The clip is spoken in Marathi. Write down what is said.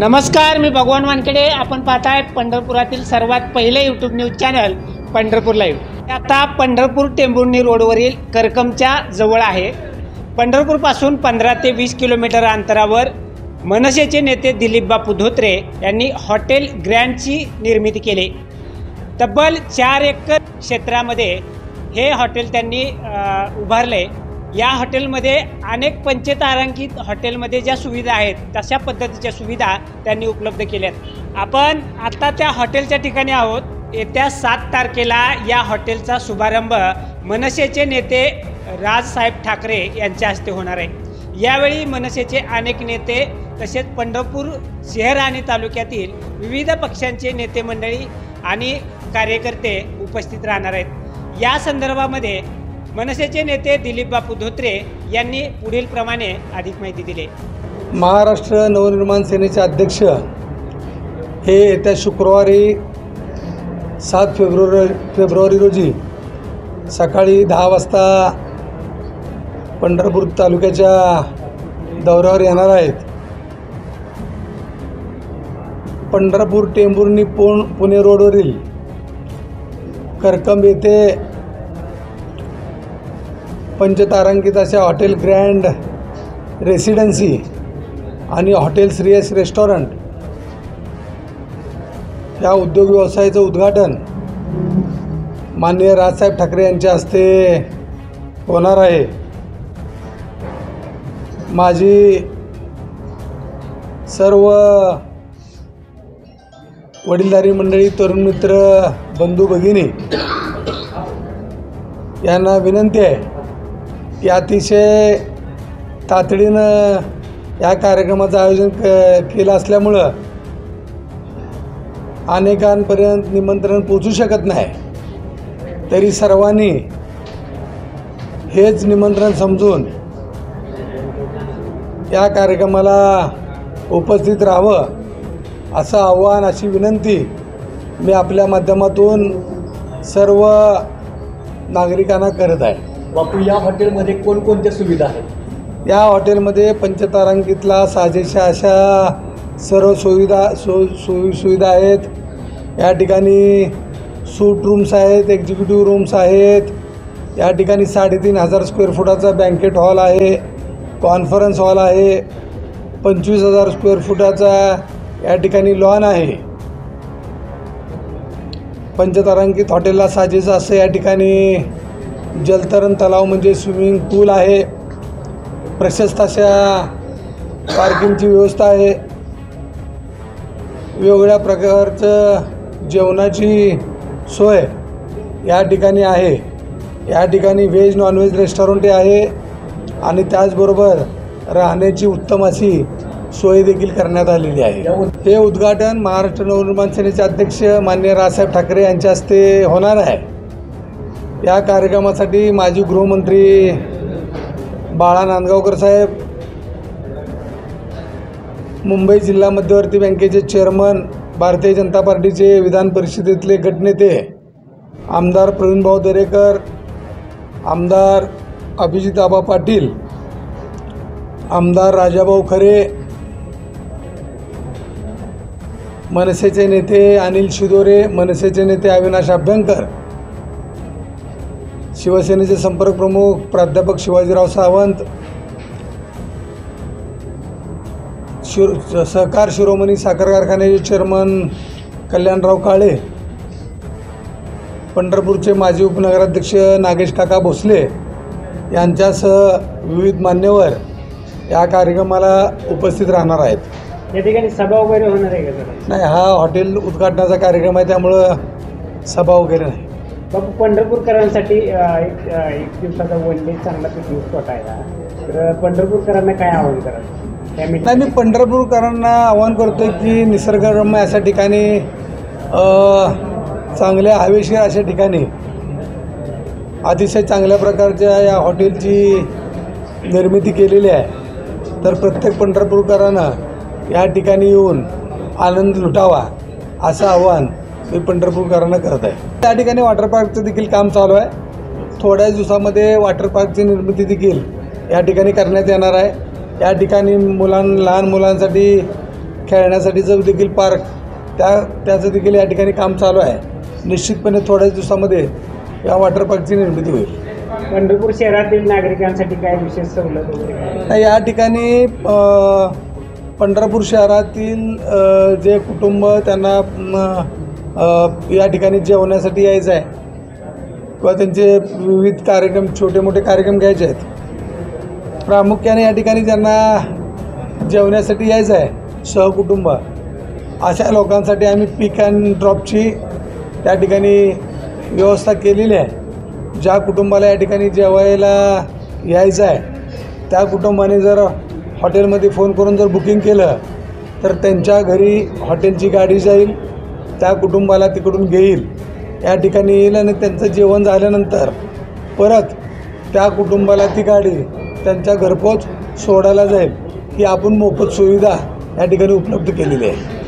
नमस्कार, मी भगवान वानखेडे. आपण पाहताय पंढरपुरातील सर्वात पहिले YouTube news channel Pandharpur live. आता पंढरपूर टेंभुर्णी रोडवरील करकमच्या जवळ आहे. पंढरपूरपासून 15 ते 20 किलोमीटर अंतरावर मनसेचे नेते दिलीप बापू धोत्रे यांनी हॉटेल ग्रँडची निर्मिती केली. तब्बल 4 एकर क्षेत्रामध्ये हे हॉटेल त्यांनी उभारले. या हॉटेलमध्ये अनेक पंचतारांकित हॉटेलमध्ये ज्या सुविधा आहेत तशा पद्धतीच्या सुविधा त्यांनी उपलब्ध केल्यात. आपण आता त्या हॉटेलच्या ठिकाणी आहोत. येत्या 7 तारखेला या हॉटेलचा शुभारंभ मनसेचे नेते राजसाहेब ठाकरे यांच्या हस्ते होणार आहे. यावेळी मनसेचे अनेक नेते तसेच पंढरपूर शहर आणि तालुक्यातील विविध पक्षांचे नेते मंडळी आणि कार्यकर्ते उपस्थित राहणार आहेत. या संदर्भामध्ये मनसेचे नेते दिलीप बापू धोत्रे यांनी पुढील प्रमाणे अधिक माहिती दिली. महाराष्ट्र नवनिर्माण सेनेचे अध्यक्ष हे येत्या शुक्रवारी 7 फेब्रुवारी रोजी सकाळी 10 वाजता पंढरपूर तालुक्याच्या दौऱ्यावर येणार आहेत. पंढरपूर टेंभुर्णी पुणे रोडवरील करकम येथे पंचतारांकित अशा हॉटेल ग्रँड रेसिडेन्सी आणि हॉटेल श्रेयस रेस्टॉरंट या उद्योग व्यवसायाचं उद्घाटन माननीय राजसाहेब ठाकरे यांच्या हस्ते होणार आहे. माझी सर्व वडीलधारी मंडळी, तरुण मित्र, बंधू भगिनी यांना विनंती आहे की अतिशय तातडीनं या कार्यक्रमाचं आयोजन केलं असल्यामुळं अनेकांपर्यंत निमंत्रण पोचू शकत नाही. तरी सर्वांनी हेच निमंत्रण समजून या कार्यक्रमाला उपस्थित राहावं असं आव्हान, अशी विनंती मी आपल्या माध्यमातून सर्व नागरिकांना करत आहे. बापू, या हॉटेलमध्ये कोणकोणत्या सुविधा आहेत? या हॉटेलमध्ये पंचतारांकितला साजेशा अशा सर्व सुविधा आहेत. या ठिकाणी सूट रूम्स आहेत, एक्झिक्युटिव्ह रूम्स आहेत. या ठिकाणी 3,500 स्क्वेअर फुटाचा बँकेट हॉल आहे, कॉन्फरन्स हॉल आहे, 25,000 स्क्वेअर फुटाचा या ठिकाणी लॉन आहे. पंचतारांकित हॉटेलला साजेसं असं या ठिकाणी जलतरण तलाव म्हणजे स्विमिंग पूल आहे. प्रशस्त अशा पार्किंगची व्यवस्था आहे. वेगवेगळ्या प्रकारचं जेवणाची सोय या ठिकाणी आहे. या ठिकाणी व्हेज नॉनव्हेज रेस्टॉरंट आहे आणि त्याचबरोबर राहण्याची उत्तम अशी सोय देखील करण्यात आलेली आहे. हे उद्घाटन महाराष्ट्र नवनिर्माण सेनेचे अध्यक्ष माननीय राजसाहेब ठाकरे यांच्या हस्ते होणार आहे. या कार्यक्रमासाठी माजी गृहमंत्री बाळा नांदगावकर साहेब, मुंबई जिल्हा मध्यवर्ती बँकेचे चेअरमन, भारतीय जनता पार्टीचे विधान परिषदेतले गटनेते आमदार प्रवीणभाऊ दरेकर, आमदार अभिजित आबा पाटील, आमदार राजाभाऊ खरे, मनसेचे नेते अनिल शिदोरे, मनसेचे नेते अविनाश अभ्यंकर, शिवसेनेचे संपर्क प्रमुख प्राध्यापक शिवाजीराव सावंत, सहकार शिरोमणी साखर कारखान्याचे चेअरमन कल्याणराव काळे, पंढरपूरचे माजी उपनगराध्यक्ष नागेश काका भोसले यांच्यासह विविध मान्यवर या कार्यक्रमाला उपस्थित राहणार आहेत. या ठिकाणी सभा वगैरे होणार आहे का? नाही, हा हॉटेल उद्घाटनाचा कार्यक्रम आहे, त्यामुळं सभा वगैरे नाही. बापू, पंढरपूरकरांसाठी एक दिवसाचा वन डे चांगला पिकनिक स्पॉट आहे हा. तर पंढरपूरकरांना काय आवाहन कराल? नाही, मी पंढरपूरकरांना आवाहन करतो की निसर्गरम्य अशा ठिकाणी, चांगल्या हवेशीर अशा ठिकाणी अतिशय चांगल्या प्रकारच्या या हॉटेलची निर्मिती केलेली आहे. तर प्रत्येक पंढरपूरकरांना या ठिकाणी येऊन आनंद लुटावा असं आव्हान मी पंढरपूरकरांना करत आहे. त्या ठिकाणी वॉटर पार्कचं देखील काम चालू आहे. थोड्याच दिवसामध्ये वॉटर पार्कची निर्मिती देखील या ठिकाणी करण्यात येणार आहे. या ठिकाणी लहान मुलांसाठी खेळण्यासाठीचं देखील पार्क त्याचं देखील या ठिकाणी काम चालू आहे. निश्चितपणे थोड्याच दिवसामध्ये या वॉटर पार्कची निर्मिती होईल. पंढरपूर शहरातील नागरिकांसाठी काय विशेष सवलत वगैरे? नाही, या ठिकाणी पंढरपूर शहरातील जे कुटुंब त्यांना या ठिकाणी जेवण्यासाठी यायचं आहे किंवा त्यांचे विविध कार्यक्रम छोटे मोठे कार्यक्रम घ्यायचे आहेत, प्रामुख्याने या ठिकाणी ज्यांना जेवण्यासाठी यायचं आहे सहकुटुंब, अशा लोकांसाठी आम्ही पिक अँड ड्रॉपची त्या ठिकाणी व्यवस्था केलेली आहे. ज्या कुटुंबाला या ठिकाणी जेवायला यायचं आहे त्या कुटुंबाने जर हॉटेलमध्ये फोन करून जर बुकिंग केलं तर त्यांच्या घरी हॉटेलची गाडी जाईल, त्या कुटुंबाला तिकडून घेईल, या ठिकाणी येईल आणि त्यांचं जेवण झाल्यानंतर परत त्या कुटुंबाला ती गाडी त्यांच्या घरपोच सोडायला जाईल. ही आपण मोफत सुविधा या ठिकाणी उपलब्ध केलेली आहे.